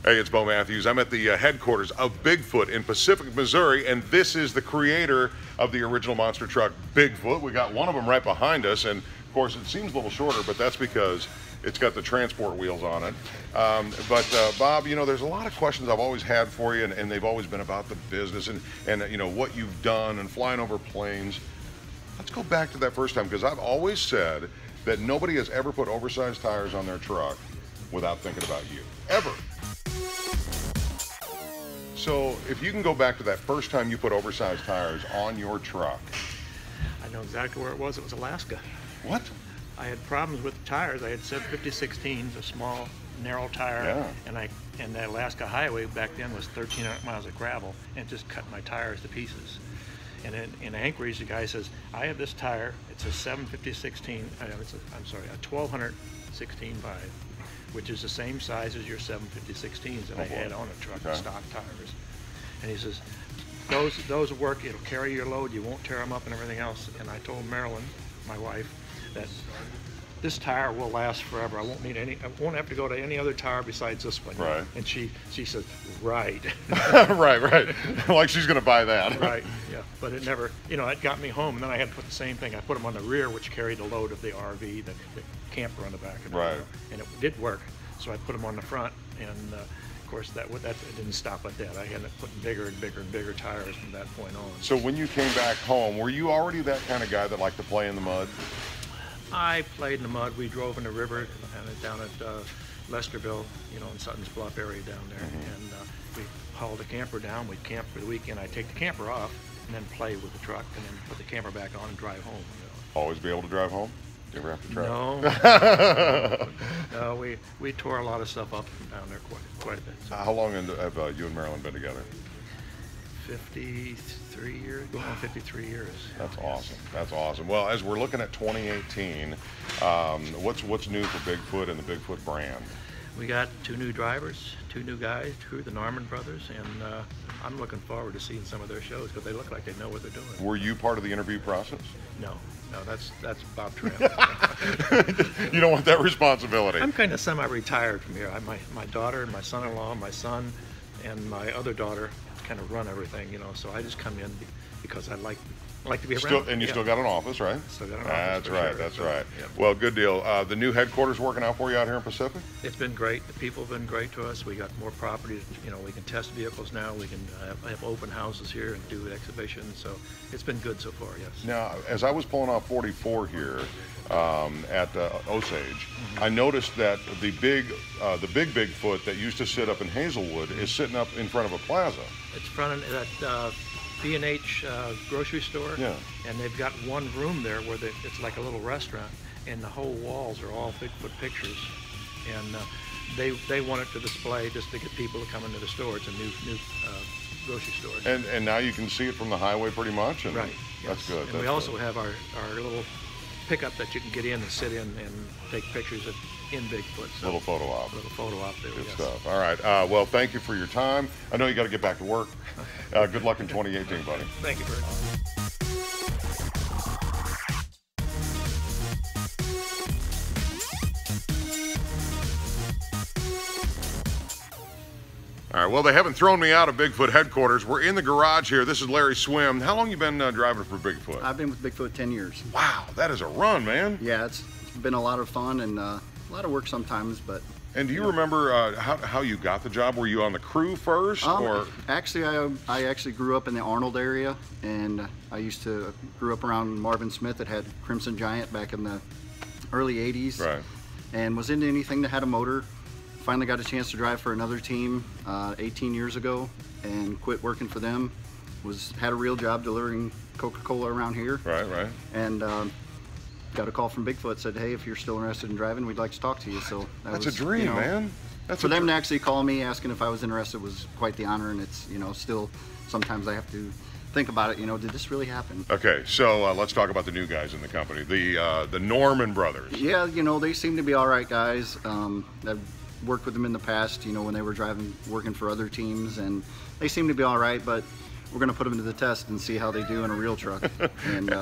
Hey, it's Bo Matthews. I'm at the headquarters of Bigfoot in Pacific, Missouri, and this is the creator of the original monster truck, Bigfoot. We got one of them right behind us, and of course it seems a little shorter, but that's because it's got the transport wheels on it. Bob, you know, there's a lot of questions I've always had for you, and they've always been about the business and you know, what you've done and flying over planes. Let's go back to that first time, because I've always said that nobody has ever put oversized tires on their truck without thinking about you, ever. So if you can go back to that first time you put oversized tires on your truck. I know exactly where it was. It was Alaska. What? I had problems with the tires. I had 750-16s, a small, narrow tire, yeah. and the Alaska highway back then was 1,300 miles of gravel, and it just cut my tires to pieces. And in Anchorage, the guy says, I have this tire. It's a 750-16. I'm sorry, a 1200-16 5, which is the same size as your 750-16s that I had on a truck, stock tires. And he says, those work. It'll carry your load. You won't tear them up and everything else. And I told Marilyn, my wife, that this tire will last forever. I won't have to go to any other tire besides this one. Right. And she says, right. right. Like she's gonna buy that. Right. Yeah. But it never, you know, it got me home, and then I had to put the same thing. I put them on the rear, which carried the load of the RV, the camper on the back of it. Right. And it did work. So I put them on the front, and of course that it didn't stop at that. I ended up putting bigger and bigger and bigger tires from that point on. So when you came back home, were you already that kind of guy that liked to play in the mud? I played in the mud. We drove in the river down at Lesterville, you know, in Sutton's Bluff area down there. And we hauled the camper down. We'd camp for the weekend. I'd take the camper off and then play with the truck and then put the camper back on and drive home. You know. Always be able to drive home? You ever have to try? No. No, we tore a lot of stuff up down there quite a bit. So. How long have you and Marilyn been together? 53 years, going on 53 years. That's awesome. That's awesome. Well, as we're looking at 2018, what's new for Bigfoot and the Bigfoot brand? We got 2 new drivers, 2 new guys, 2 of the Norman brothers, and I'm looking forward to seeing some of their shows because they look like they know what they're doing. Were you part of the interview process? No, that's Bob Trim. You don't want that responsibility. I'm kind of semi-retired from here. My daughter and my son-in-law, my son, and my other daughter kind of run everything, you know. So I just come in because I like to be around. And you still got an office, right? Still got an That's office. right. Sure. That's right. Well, good deal. The new headquarters working out for you out here in Pacific? It's been great. The people have been great to us. We got more property. You know, we can test vehicles now. We can have open houses here and do exhibitions. So it's been good so far. Yes. Now, as I was pulling off 44 here at Osage, I noticed that the big Bigfoot that used to sit up in Hazelwood is sitting up in front of a plaza. It's in front of that B&H grocery store. Yeah. And they've got one room there where it's like a little restaurant, and the whole walls are all Bigfoot pictures. And they want it to display just to get people to come into the store. It's a new grocery store. And now you can see it from the highway pretty much. And right. That's yes. good. And we also have our little pickup that you can get in and sit in and take pictures in Bigfoot. So little photo op. Little photo op there. Good stuff. All right. Well, thank you for your time. I know you got to get back to work. Good luck in 2018, buddy. Thank you very much. All right, well, they haven't thrown me out of Bigfoot headquarters. We're in the garage here. This is Larry Swim. How long you been driving for Bigfoot? I've been with Bigfoot 10 years. Wow, that is a run, man. Yeah, it's been a lot of fun and a lot of work sometimes, but... And do you remember how you got the job? Were you on the crew first? Or Actually, I actually grew up in the Arnold area, and I grew up around Marvin Smith that had Crimson Giant back in the early 80s. Right. And was into anything that had a motor. Finally got a chance to drive for another team 18 years ago and quit working for them. Had a real job delivering Coca-Cola around here. Right. And got a call from Bigfoot, said, hey, if you're still interested in driving, we'd like to talk to you. So that's a dream, you know, man. That's for them to actually call me asking if I was interested was quite the honor, and it's, you know, still sometimes I have to think about it, you know, did this really happen? Okay, so let's talk about the new guys in the company, the Norman brothers. Yeah, you know, they seem to be all right guys. I've worked with them in the past, you know, when they were working for other teams, and they seem to be all right, but we're going to put them to the test and see how they do in a real truck. And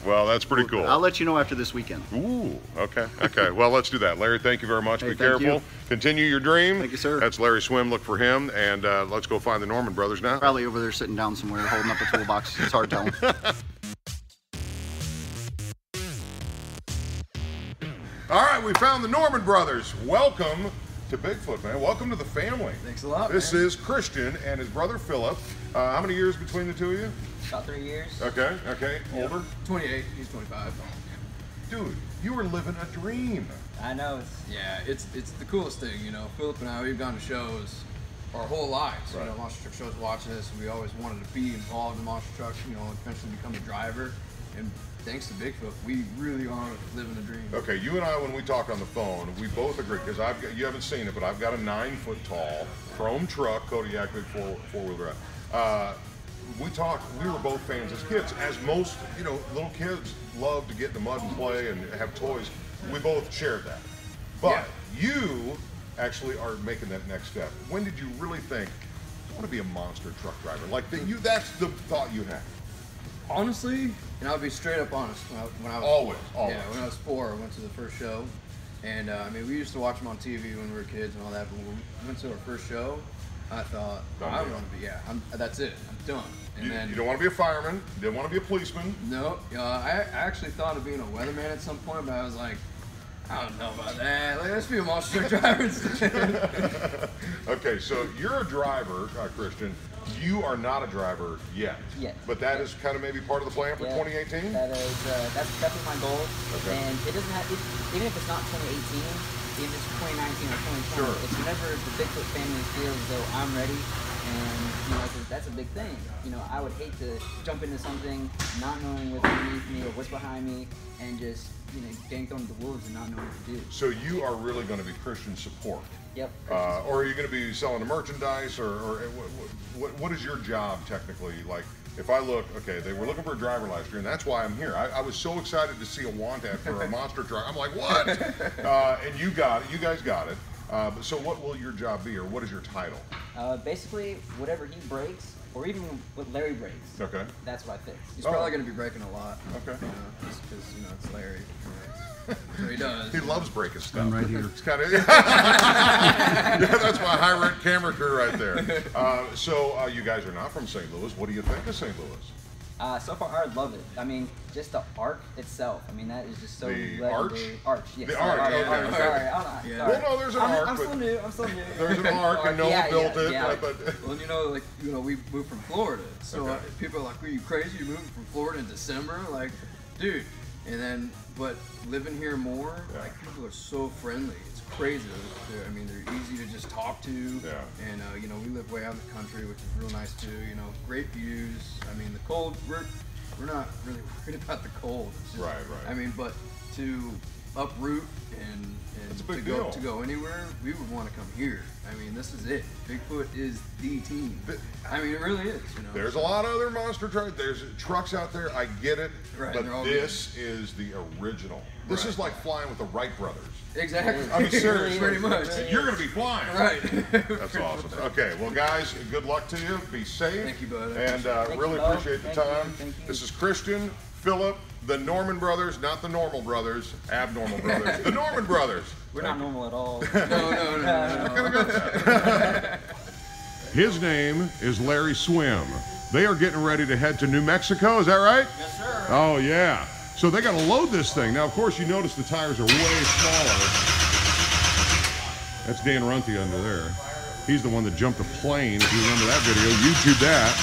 Well, that's pretty cool. I'll let you know after this weekend. Ooh, okay, okay. Well, let's do that. Larry, thank you very much. Hey, Be thank careful. you. Continue your dream. Thank you, sir. That's Larry Swim. Look for him, and let's go find the Norman brothers now. Probably over there sitting down somewhere, holding up a toolbox. It's hard telling. All right, we found the Norman brothers. Welcome to Bigfoot, man. Welcome to the family. Thanks a lot. This man. is Christian and his brother Philip. How many years between the two of you? About 3 years. Okay, okay. Older? 28. He's 25. Dude, you were living a dream. I know. Yeah, it's the coolest thing, you know. Philip and I, we've gone to shows our whole lives. Right. You know, monster truck shows, watching this. We always wanted to be involved in monster trucks. You know, eventually become a driver. And thanks to Bigfoot, we really are living a dream. Okay, you and I, when we talk on the phone, we both agree, because you haven't seen it, but I've got a 9-foot tall chrome truck, Kodiak big four-wheel drive. We were both fans as kids, as most, you know, little kids love to get in the mud and play and have toys. We both shared that. But you actually are making that next step. When did you really think, I want to be a monster truck driver? Like, that's the thought you had. Honestly, and I'll be straight up honest, when I was Always. Yeah, when I was 4, I went to the first show. And I mean, we used to watch them on TV when we were kids and all that, but when we went to our first show, I thought, I want to be, that's it, I'm done. And You don't want to be a fireman, you didn't want to be a policeman. No, I actually thought of being a weatherman at some point, but I was like, I don't know about that. Like, let's be a monster truck driver instead. Okay, so you're a driver, Christian. You are not a driver yet. Yet. But that is kind of maybe part of the plan for 2018? That is, that's definitely my goal. Okay. And it doesn't have, even if it's not 2018, even if it's 2019 or 2020, Sure. it's whenever the Bigfoot family feels as though I'm ready. And, you know, that's a big thing. You know, I would hate to jump into something not knowing what's beneath me or what's behind me and just, you know, getting thrown into the wolves and not knowing what to do. So you are really going to be Christian support. Yep. Or are you going to be selling the merchandise, or what is your job technically? Like, if I look, okay, they were looking for a driver last year, and that's why I'm here. I was so excited to see a want ad for a monster truck. I'm like, what? And you got it. You guys got it. So what will your job be, or what is your title? Basically, whatever he breaks, or even what Larry breaks. Okay. That's what I fix. He's probably going to be breaking a lot. Okay. You know, just because, you know, it's Larry. So he does. He loves breaking stuff. I'm right here. It's kind of yeah, that's my high rent camera crew right there. So you guys are not from St. Louis. What do you think of St. Louis? So far, I love it. I mean, just the arc itself. I mean, that is just so The legendary. Arch, yes. The sorry, arch, arch, okay, arch, okay. sorry, I'm Yeah. sorry. Well, no, there's an I'm arc, still new. I'm still new. There's an arc, and no one built it. Yeah. But Well, you know, we moved from Florida, so Okay. people are like, "Are you crazy? You moving from Florida in December?" Like, dude. And then, but living here more, like people are so friendly. It's crazy. I mean, they're easy to just talk to. Yeah. And you know, we live way out in the country, which is real nice too. You know, great views. I mean, the cold. We're not really worried about the cold. It's just, Right. I mean, but to uproot and It's a big to deal. go anywhere, we would want to come here. I mean, this is it. Bigfoot is the team. I mean, it really is. You know. There's a lot of other monster trucks. There's trucks out there. I get it. Right, But they're all this is the original. This Right. is like flying with the Wright brothers. Exactly. I mean, seriously. Pretty much. You're going to be flying. Right. That's awesome. Okay, well, guys, good luck to you. Be safe. Thank you, bud. And Thank really you, bud. appreciate the Thank you. time. Thank you. This is Christian, Philip, the Norman brothers, not the normal brothers, abnormal brothers. The Norman brothers. We're not normal at all. No. His name is Larry Swim. They are getting ready to head to New Mexico. Is that right? Yes, sir. Oh, yeah. So they got to load this thing. Now, of course, you notice the tires are way smaller. That's Dan Runte under there. He's the one that jumped a plane. If you remember that video, YouTube that.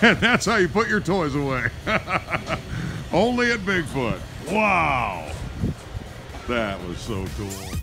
And that's how you put your toys away. Only at Bigfoot. Wow. That was so cool.